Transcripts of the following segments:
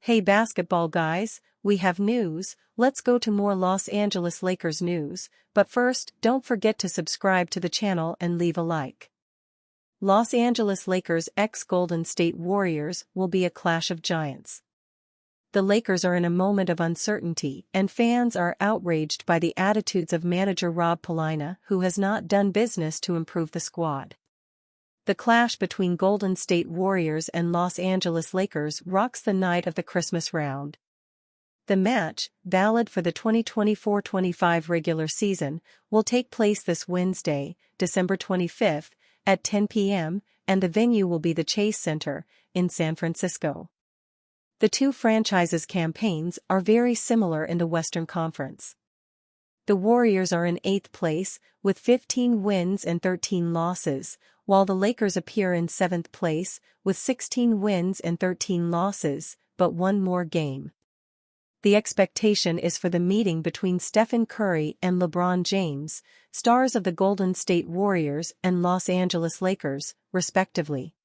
Hey basketball guys, we have news. Let's go to more Los Angeles Lakers news, but first, don't forget to subscribe to the channel and leave a like. Los Angeles Lakers x Golden State Warriors will be a clash of giants. The Lakers are in a moment of uncertainty, and fans are outraged by the attitudes of manager Rob Pelinka, who has not done business to improve the squad. The clash between Golden State Warriors and Los Angeles Lakers rocks the night of the Christmas round. The match, valid for the 2024-25 regular season, will take place this Wednesday, December 25, at 10 p.m., and the venue will be the Chase Center, in San Francisco. The two franchises' campaigns are very similar in the Western Conference. The Warriors are in 8th place, with 15 wins and 13 losses, while the Lakers appear in 7th place, with 16 wins and 13 losses, but one more game. The expectation is for the meeting between Stephen Curry and LeBron James, stars of the Golden State Warriors and Los Angeles Lakers, respectively.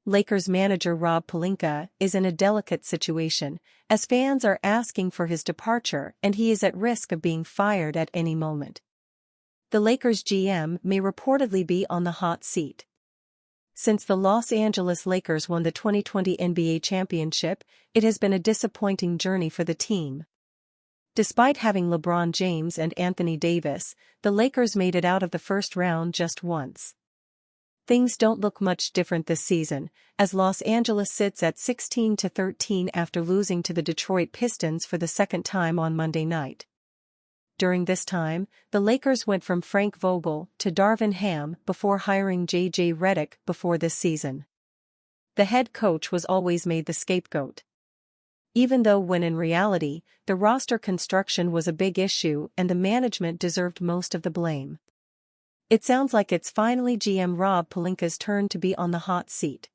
Lakers manager Rob Pelinka is in a delicate situation, as fans are asking for his departure and he is at risk of being fired at any moment. The Lakers GM may reportedly be on the hot seat. Since the Los Angeles Lakers won the 2020 NBA championship, it has been a disappointing journey for the team. Despite having LeBron James and Anthony Davis, the Lakers made it out of the first round just once. Things don't look much different this season, as Los Angeles sits at 16-13 after losing to the Detroit Pistons for the second time on Monday night. During this time, the Lakers went from Frank Vogel to Darvin Ham before hiring J.J. Redick before this season. The head coach was always made the scapegoat. Even though when in reality, the roster construction was a big issue and the management deserved most of the blame. It sounds like it's finally GM Rob Pelinka's turn to be on the hot seat.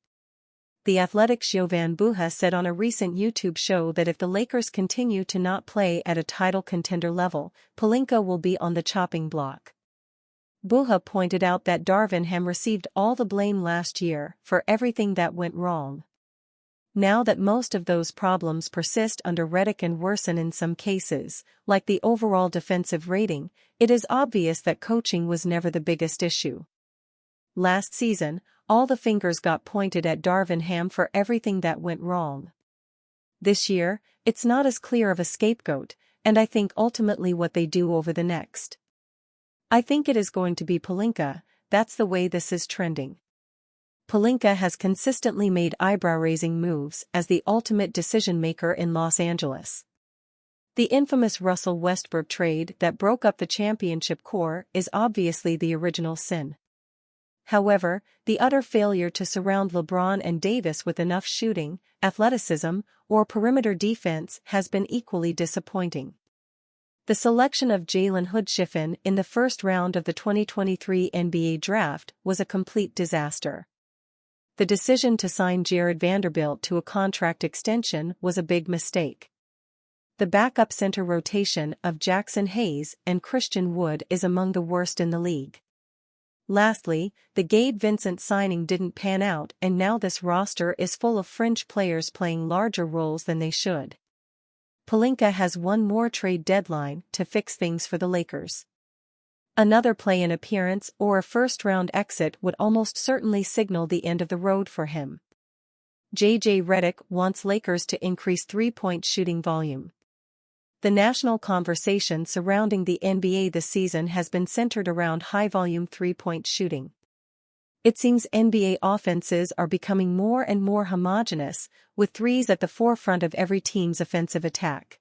The Athletic's Jovan Buha said on a recent YouTube show that if the Lakers continue to not play at a title contender level, Pelinka will be on the chopping block. Buha pointed out that Darvin Ham received all the blame last year for everything that went wrong. Now that most of those problems persist under Redick and worsen in some cases, like the overall defensive rating, it is obvious that coaching was never the biggest issue. Last season, all the fingers got pointed at Darvin Ham for everything that went wrong. This year, it's not as clear of a scapegoat, and I think ultimately what they do over the next. I think it is going to be Pelinka. That's the way this is trending. Pelinka has consistently made eyebrow-raising moves as the ultimate decision-maker in Los Angeles. The infamous Russell Westbrook trade that broke up the championship core is obviously the original sin. However, the utter failure to surround LeBron and Davis with enough shooting, athleticism, or perimeter defense has been equally disappointing. The selection of Jalen Hood-Schifrin in the first round of the 2023 NBA draft was a complete disaster. The decision to sign Jared Vanderbilt to a contract extension was a big mistake. The backup center rotation of Jackson Hayes and Christian Wood is among the worst in the league. Lastly, the Gabe Vincent signing didn't pan out and now this roster is full of fringe players playing larger roles than they should. Pelinka has one more trade deadline to fix things for the Lakers. Another play-in appearance or a first-round exit would almost certainly signal the end of the road for him. J.J. Redick wants Lakers to increase three-point shooting volume. The national conversation surrounding the NBA this season has been centered around high-volume three-point shooting. It seems NBA offenses are becoming more and more homogeneous, with threes at the forefront of every team's offensive attack.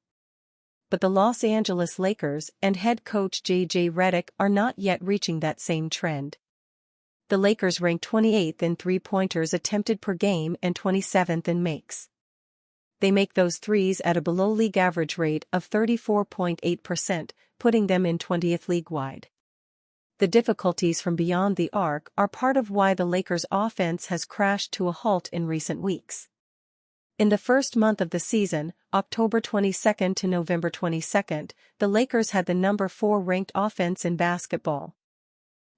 But the Los Angeles Lakers and head coach J.J. Redick are not yet reaching that same trend. The Lakers rank 28th in three-pointers attempted per game and 27th in makes. They make those threes at a below-league average rate of 34.8%, putting them in 20th league-wide. The difficulties from beyond the arc are part of why the Lakers' offense has crashed to a halt in recent weeks. In the first month of the season, October 22 to November 22, the Lakers had the number 4 ranked offense in basketball.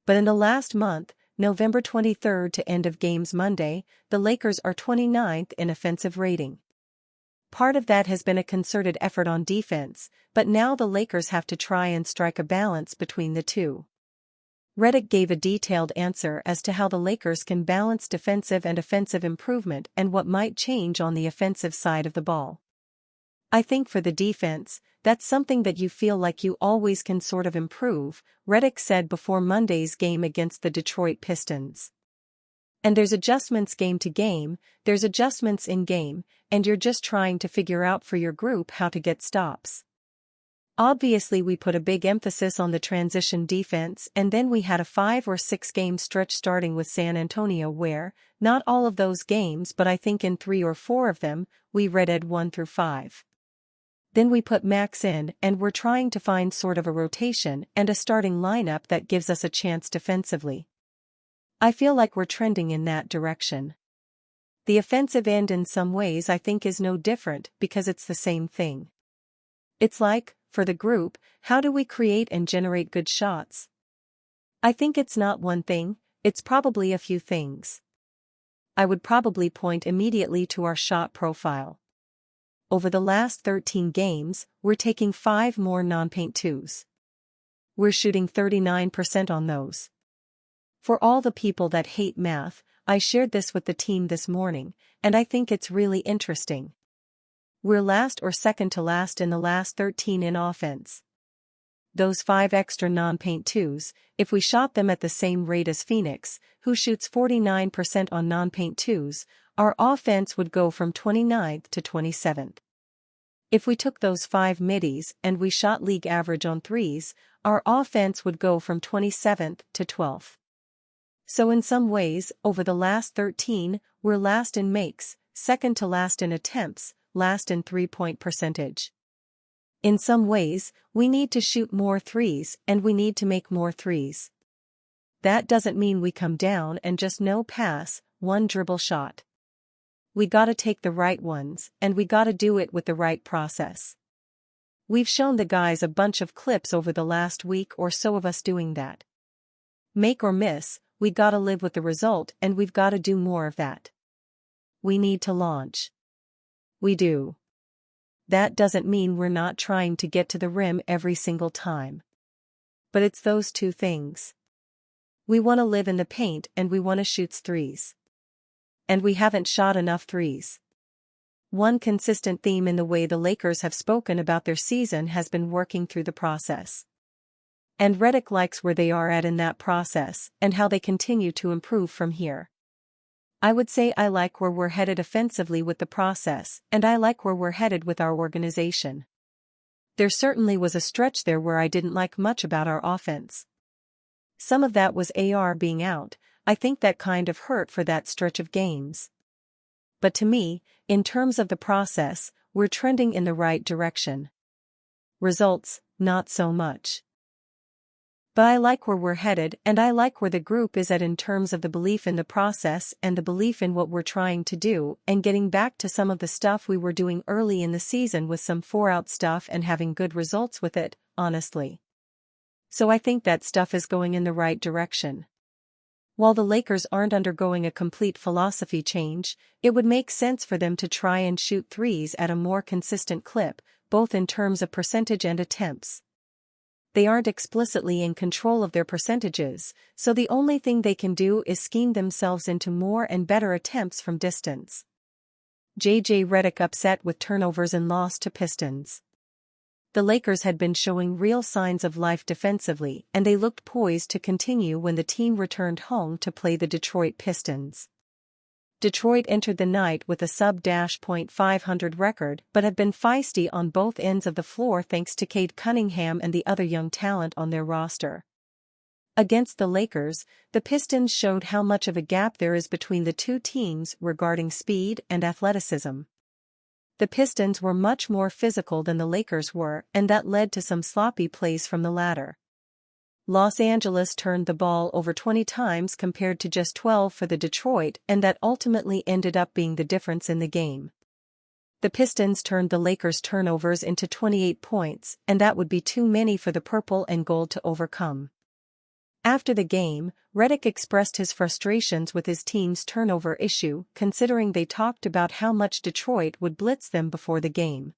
But in the last month, November 23 to end of games Monday, the Lakers are 29th in offensive rating. Part of that has been a concerted effort on defense, but now the Lakers have to try and strike a balance between the two. Redick gave a detailed answer as to how the Lakers can balance defensive and offensive improvement and what might change on the offensive side of the ball. I think for the defense, that's something that you feel like you always can sort of improve, Redick said before Monday's game against the Detroit Pistons. And there's adjustments game to game, there's adjustments in game, and you're just trying to figure out for your group how to get stops. Obviously we put a big emphasis on the transition defense, and then we had a 5 or 6 game stretch starting with San Antonio where, not all of those games but I think in 3 or 4 of them, we read 1 through 5. Then we put Max in and we're trying to find sort of a rotation and a starting lineup that gives us a chance defensively. I feel like we're trending in that direction. The offensive end in some ways I think is no different because it's the same thing. It's like, for the group, how do we create and generate good shots? I think it's not one thing, it's probably a few things. I would probably point immediately to our shot profile. Over the last 13 games, we're taking 5 more non-paint twos. We're shooting 39% on those. For all the people that hate math, I shared this with the team this morning, and I think it's really interesting. We're last or second to last in the last 13 in offense. Those 5 extra non-paint twos, if we shot them at the same rate as Phoenix, who shoots 49% on non-paint twos, our offense would go from 29th to 27th. If we took those 5 middies and we shot league average on threes, our offense would go from 27th to 12th. So in some ways, over the last 13, we're last in makes, second to last in attempts, last in three-point percentage. In some ways, we need to shoot more threes and we need to make more threes. That doesn't mean we come down and just no pass, one dribble shot. We gotta take the right ones, and we gotta do it with the right process. We've shown the guys a bunch of clips over the last week or so of us doing that. Make or miss, we gotta live with the result and we've gotta do more of that. We need to launch. We do. That doesn't mean we're not trying to get to the rim every single time. But it's those two things. We want to live in the paint and we want to shoot threes. And we haven't shot enough threes. One consistent theme in the way the Lakers have spoken about their season has been working through the process. And Redick likes where they are at in that process and how they continue to improve from here. I would say I like where we're headed offensively with the process, and I like where we're headed with our organization. There certainly was a stretch there where I didn't like much about our offense. Some of that was AR being out, I think that kind of hurt for that stretch of games. But to me, in terms of the process, we're trending in the right direction. Results, not so much. But I like where we're headed and I like where the group is at in terms of the belief in the process and the belief in what we're trying to do and getting back to some of the stuff we were doing early in the season with some 4-out stuff and having good results with it, honestly. So I think that stuff is going in the right direction. While the Lakers aren't undergoing a complete philosophy change, it would make sense for them to try and shoot threes at a more consistent clip, both in terms of percentage and attempts. They aren't explicitly in control of their percentages, so the only thing they can do is scheme themselves into more and better attempts from distance. J.J. Redick upset with turnovers and loss to Pistons. The Lakers had been showing real signs of life defensively and they looked poised to continue when the team returned home to play the Detroit Pistons. Detroit entered the night with a sub-.500 record but have been feisty on both ends of the floor thanks to Cade Cunningham and the other young talent on their roster. Against the Lakers, the Pistons showed how much of a gap there is between the two teams regarding speed and athleticism. The Pistons were much more physical than the Lakers were, and that led to some sloppy plays from the latter. Los Angeles turned the ball over 20 times compared to just 12 for the Detroit, and that ultimately ended up being the difference in the game. The Pistons turned the Lakers' turnovers into 28 points, and that would be too many for the purple and gold to overcome. After the game, Redick expressed his frustrations with his team's turnover issue, considering they talked about how much Detroit would blitz them before the game.